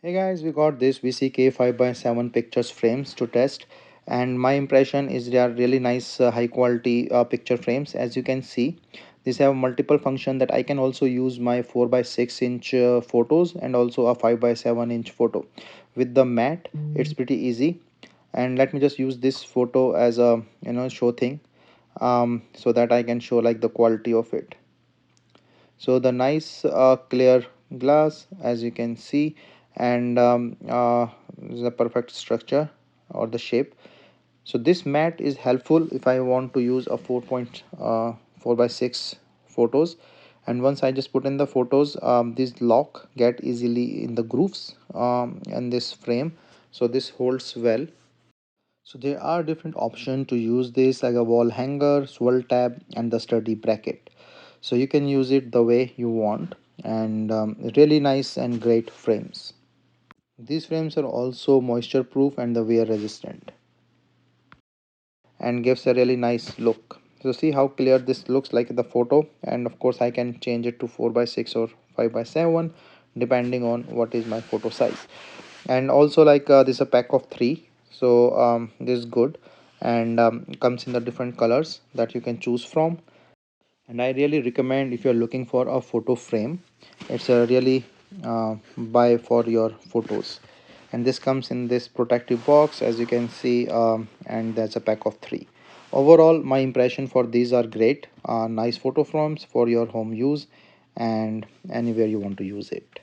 Hey guys, we got this VCK 5x7 pictures frames to test, and my impression is they are really nice high quality picture frames. As you can see, these have multiple function that I can also use my 4x6 inch photos and also a 5x7 inch photo. With the mat, it's pretty easy. And let me just use this photo as a show thing, so that I can show like the quality of it. So the nice clear glass, as you can see, and the perfect structure or the shape. So this mat is helpful if I want to use a 4x6 photos, and once I just put in the photos, this lock get easily in the grooves in this frame, so this holds well. So there are different options to use this, like a wall hanger, swivel tab, and the sturdy bracket. So you can use it the way you want, and really nice and great frames. These frames are also moisture proof and the wear resistant, and gives a really nice look. So see how clear this looks like in the photo, and of course I can change it to 4x6 or 5x7 depending on what is my photo size. And also like this is a pack of three, so this is good, and comes in the different colors that you can choose from. And I really recommend, if you're looking for a photo frame, it's a really buy for your photos. And this comes in this protective box, as you can see, and that's a pack of three. Overall, my impression for these are great, nice photo frames for your home use and anywhere you want to use it.